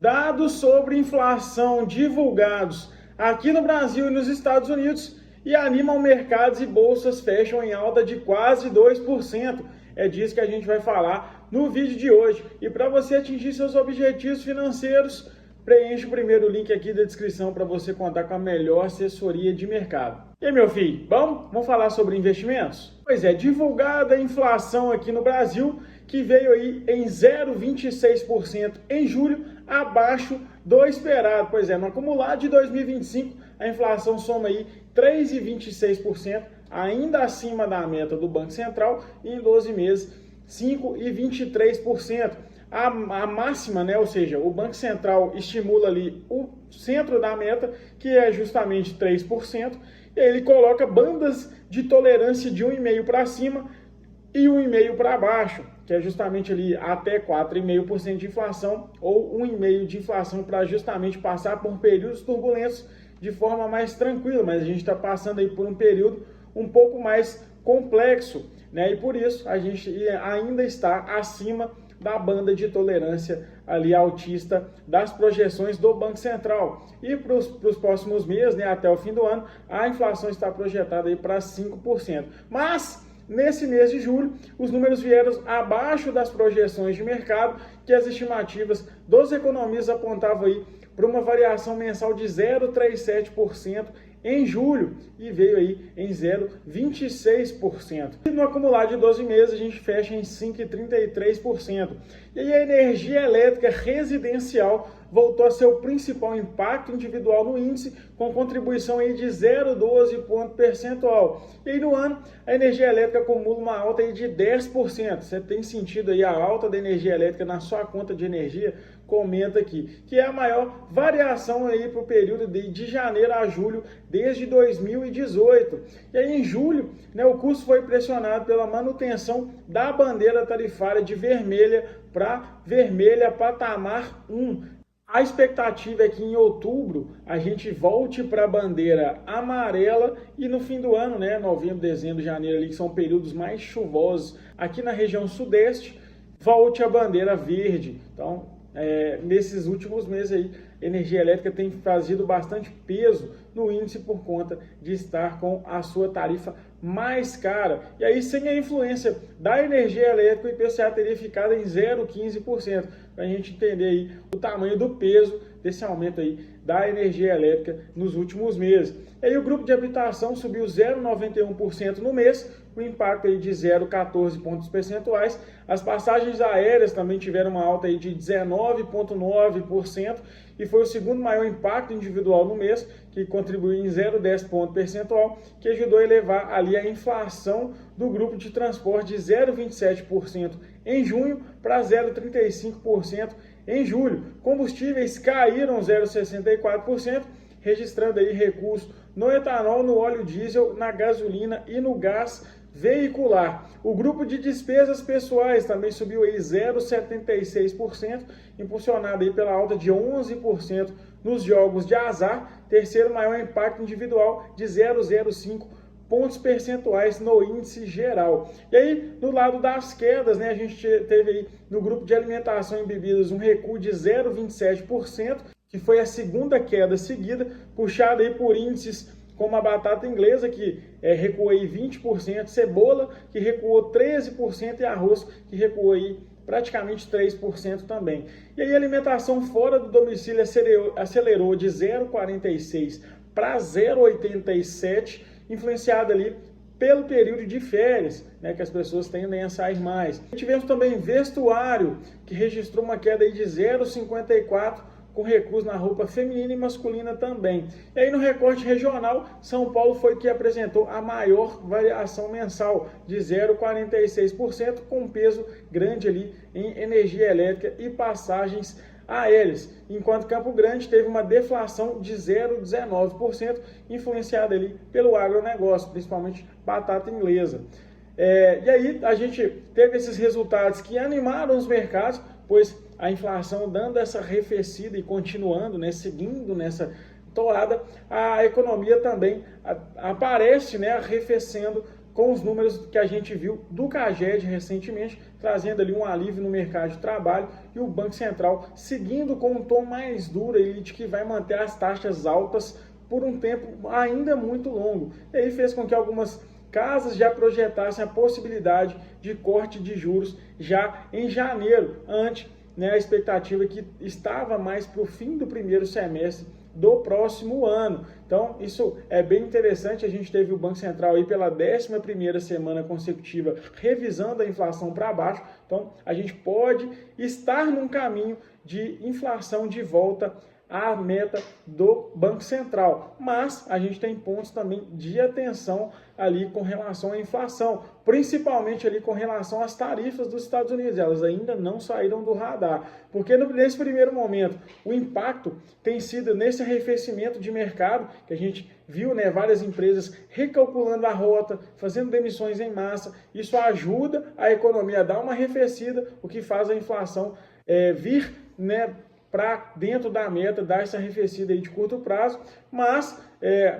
Dados sobre inflação divulgados aqui no Brasil e nos Estados Unidos e animam mercados e bolsas fecham em alta de quase 2%. É disso que a gente vai falar no vídeo de hoje. E para você atingir seus objetivos financeiros, preencha o primeiro link aqui da descrição para você contar com a melhor assessoria de mercado. E aí, meu filho, vamos falar sobre investimentos? Pois é, divulgada a inflação aqui no Brasil, que veio aí em 0,26% em julho, abaixo do esperado. Pois é, no acumulado de 2025, a inflação soma aí 3,26%, ainda acima da meta do Banco Central, e em 12 meses, 5,23%. A máxima, né, ou seja, o Banco Central estimula ali o centro da meta, que é justamente 3%, e ele coloca bandas de tolerância de 1,5% para cima e 1,5% para baixo, que é justamente ali até 4,5% de inflação ou 1,5% de inflação, para justamente passar por períodos turbulentos de forma mais tranquila, mas a gente está passando aí por um período um pouco mais complexo, né? E por isso a gente ainda está acima da banda de tolerância ali altista das projeções do Banco Central. E para os próximos meses, né, até o fim do ano, a inflação está projetada aí para 5%. Mas nesse mês de julho, os números vieram abaixo das projeções de mercado, que as estimativas dos economistas apontavam aí para uma variação mensal de 0,37% em julho, e veio aí em 0,26%. E no acumulado de 12 meses a gente fecha em 5,33%. E aí a energia elétrica residencial voltou a ser o principal impacto individual no índice, com contribuição aí de 0,12 ponto percentual. E aí no ano, a energia elétrica acumula uma alta aí de 10%. Você tem sentido aí a alta da energia elétrica na sua conta de energia? Comenta aqui, que é a maior variação aí para o período de janeiro a julho desde 2018. E aí em julho, né, o custo foi pressionado pela manutenção da bandeira tarifária de vermelha para vermelha patamar 1. A expectativa é que em outubro a gente volte para a bandeira amarela e no fim do ano, né, novembro, dezembro, janeiro, ali, que são períodos mais chuvosos aqui na região sudeste, volte a bandeira verde. Então, nesses últimos meses aí, energia elétrica tem trazido bastante peso no índice por conta de estar com a sua tarifa mais cara. E aí, sem a influência da energia elétrica, o IPCA teria ficado em 0,15%, para a gente entender aí o tamanho do peso desse aumento aí da energia elétrica nos últimos meses. E aí o grupo de habitação subiu 0,91% no mês, com impacto aí de 0,14 pontos percentuais. As passagens aéreas também tiveram uma alta aí de 19,9% e foi o segundo maior impacto individual no mês, que contribuiu em 0,10 ponto percentual, que ajudou a elevar ali a inflação do grupo de transporte de 0,27% em junho para 0,35% em julho. Combustíveis caíram 0,64%, registrando aí recuos no etanol, no óleo diesel, na gasolina e no gás veicular. O grupo de despesas pessoais também subiu aí 0,76%, impulsionado aí pela alta de 11% nos jogos de azar, terceiro maior impacto individual de 0,05 pontos percentuais no índice geral. E aí, no lado das quedas, né, a gente teve aí no grupo de alimentação e bebidas um recuo de 0,27%, que foi a segunda queda seguida, puxada aí por índices como a batata inglesa, que recuou aí 20%, cebola, que recuou 13%, e arroz, que recuou aí praticamente 3% também. E aí a alimentação fora do domicílio acelerou de 0,46 para 0,87, influenciada ali pelo período de férias, né, que as pessoas tendem a sair mais. Tivemos também vestuário, que registrou uma queda aí de 0,54%, com recuos na roupa feminina e masculina também. E aí no recorte regional, São Paulo foi que apresentou a maior variação mensal, de 0,46%, com peso grande ali em energia elétrica e passagens aéreas, enquanto Campo Grande teve uma deflação de 0,19%, influenciada ali pelo agronegócio, principalmente batata inglesa. E aí a gente teve esses resultados que animaram os mercados, pois a inflação dando essa arrefecida e continuando, né, seguindo nessa toada, a economia também aparece, né, arrefecendo com os números que a gente viu do CAGED recentemente, trazendo ali um alívio no mercado de trabalho, e o Banco Central seguindo com um tom mais duro aí, de que vai manter as taxas altas por um tempo ainda muito longo. E aí fez com que algumas casas já projetassem a possibilidade de corte de juros já em janeiro, ante, né, a expectativa que estava mais para o fim do primeiro semestre do próximo ano. Então, isso é bem interessante. A gente teve o Banco Central aí pela 11ª semana consecutiva revisando a inflação para baixo. Então, a gente pode estar num caminho de inflação de volta à meta do Banco Central. Mas a gente tem pontos também de atenção ali com relação à inflação, principalmente ali com relação às tarifas dos Estados Unidos. Elas ainda não saíram do radar, porque nesse primeiro momento o impacto tem sido nesse arrefecimento de mercado, que a gente viu, né, várias empresas recalculando a rota, fazendo demissões em massa. Isso ajuda a economia a dar uma arrefecida, o que faz a inflação vir, né, para dentro da meta, dar essa arrefecida aí de curto prazo, mas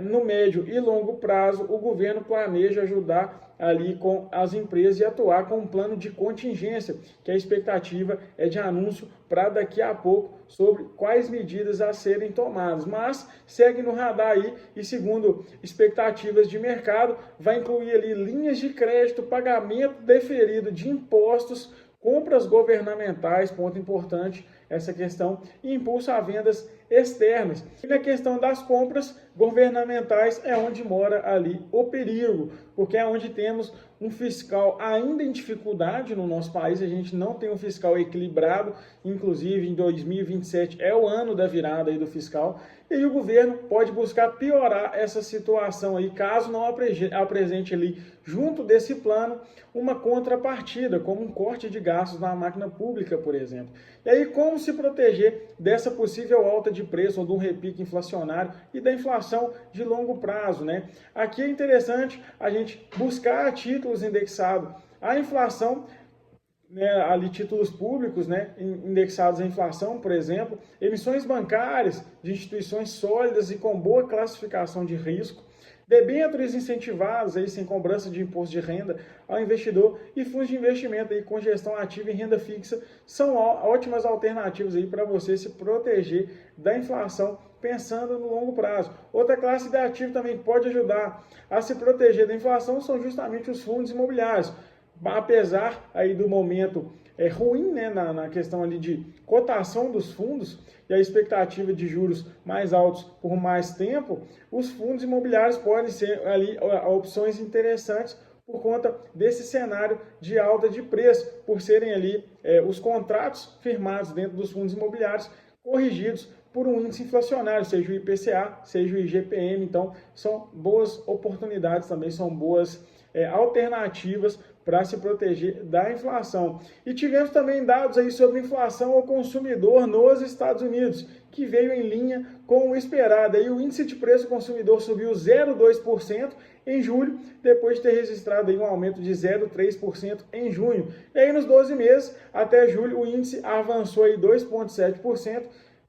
no médio e longo prazo o governo planeja ajudar ali com as empresas e atuar com um plano de contingência, que a expectativa é de anúncio para daqui a pouco sobre quais medidas a serem tomadas, mas segue no radar aí e, segundo expectativas de mercado, vai incluir ali linhas de crédito, pagamento deferido de impostos, compras governamentais, ponto importante essa questão, e impulso a vendas externas. E na questão das compras governamentais é onde mora ali o perigo, porque é onde temos um fiscal ainda em dificuldade no nosso país. A gente não tem um fiscal equilibrado, inclusive em 2027 é o ano da virada aí do fiscal, e aí o governo pode buscar piorar essa situação aí, caso não apresente ali, junto desse plano, uma contrapartida, como um corte de gastos na máquina pública, por exemplo. E aí, como se proteger dessa possível alta de preço ou de um repique inflacionário e da inflação de longo prazo, né? Aqui é interessante a gente buscar títulos indexados à inflação, né, ali títulos públicos, né, indexados à inflação, por exemplo, emissões bancárias de instituições sólidas e com boa classificação de risco, debêntures incentivadas aí, sem cobrança de imposto de renda ao investidor, e fundos de investimento aí, com gestão ativa em renda fixa são ótimas alternativas aí para você se proteger da inflação pensando no longo prazo. Outra classe de ativo também que pode ajudar a se proteger da inflação são justamente os fundos imobiliários. Apesar aí do momento ruim, né, na questão ali de cotação dos fundos e a expectativa de juros mais altos por mais tempo, os fundos imobiliários podem ser ali opções interessantes por conta desse cenário de alta de preço, por serem ali os contratos firmados dentro dos fundos imobiliários corrigidos por um índice inflacionário, seja o IPCA, seja o IGPM. Então, são boas oportunidades também, são boas alternativas para se proteger da inflação. E tivemos também dados aí sobre inflação ao consumidor nos Estados Unidos, que veio em linha com o esperado. Aí o índice de preço ao consumidor subiu 0,2% em julho, depois de ter registrado aí um aumento de 0,3% em junho. E aí nos 12 meses, até julho, o índice avançou aí 2,7%,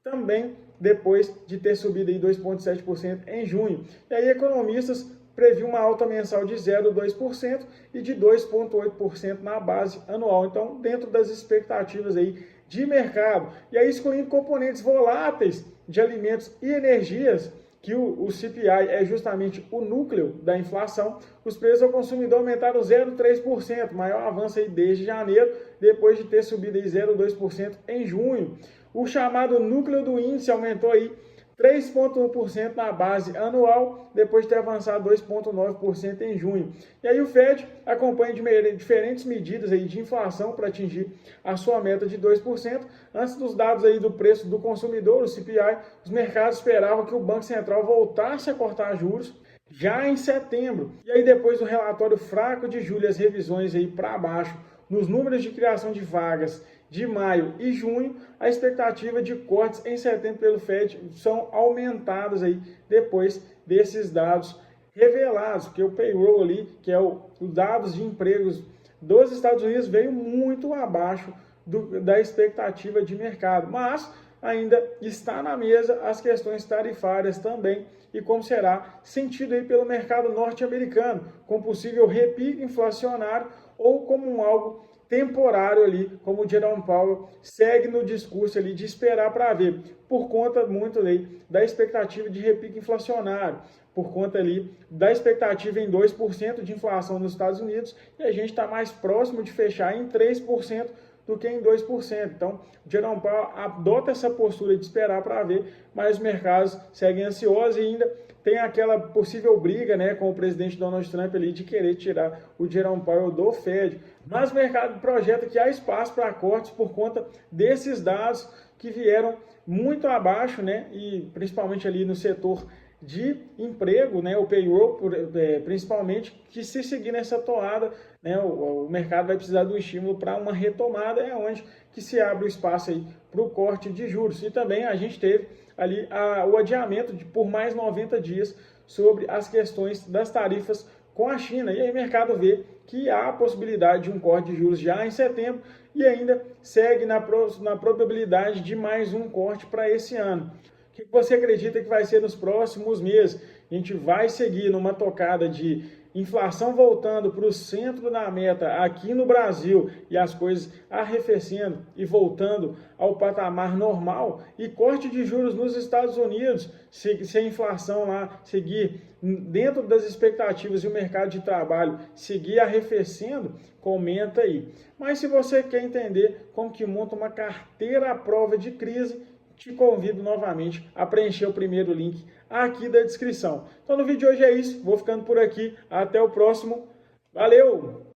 também depois de ter subido aí 2,7% em junho. E aí economistas previu uma alta mensal de 0,2% e de 2,8% na base anual. Então, dentro das expectativas aí de mercado. E aí, excluindo componentes voláteis de alimentos e energias, que o CPI é justamente o núcleo da inflação, os preços ao consumidor aumentaram 0,3%, maior avanço aí desde janeiro, depois de ter subido aí 0,2% em junho. O chamado núcleo do índice aumentou aí 3,1% na base anual, depois de ter avançado 2,9% em junho. E aí o Fed acompanha diferentes medidas aí de inflação para atingir a sua meta de 2%. Antes dos dados aí do preço do consumidor, o CPI, os mercados esperavam que o Banco Central voltasse a cortar juros já em setembro. E aí depois do relatório fraco de julho, as revisões aí para baixo nos números de criação de vagas de maio e junho, a expectativa de cortes em setembro pelo Fed são aumentadas aí depois desses dados revelados, porque o payroll ali, que é os dados de empregos dos Estados Unidos, veio muito abaixo da expectativa de mercado. Mas ainda está na mesa as questões tarifárias também e como será sentido aí pelo mercado norte-americano, com possível repique inflacionário ou como algo temporário ali, como o Jerome Powell segue no discurso ali de esperar para ver, por conta muito ali da expectativa de repique inflacionário, por conta ali da expectativa em 2% de inflação nos Estados Unidos, e a gente está mais próximo de fechar em 3% do que em 2%. Então, o Jerome Powell adota essa postura de esperar para ver, mas os mercados seguem ansiosos e ainda tem aquela possível briga, né, com o presidente Donald Trump ali de querer tirar o Jerome Powell do Fed. Mas o mercado projeta que há espaço para cortes por conta desses dados que vieram muito abaixo, né, e principalmente ali no setor de emprego, né, o payroll, principalmente, que se seguir nessa toada, né, o mercado vai precisar de um estímulo para uma retomada, é onde que se abre o espaço aí para o corte de juros. E também a gente teve ali o adiamento por mais 90 dias sobre as questões das tarifas com a China. E aí o mercado vê que há a possibilidade de um corte de juros já em setembro e ainda segue na probabilidade de mais um corte para esse ano. O que você acredita que vai ser nos próximos meses? A gente vai seguir numa tocada de inflação voltando para o centro da meta aqui no Brasil e as coisas arrefecendo e voltando ao patamar normal e corte de juros nos Estados Unidos, se a inflação lá seguir dentro das expectativas e o mercado de trabalho seguir arrefecendo, comenta aí. Mas se você quer entender como que monta uma carteira à prova de crise, te convido novamente a preencher o primeiro link aqui da descrição. Então no vídeo de hoje é isso, vou ficando por aqui, até o próximo, valeu!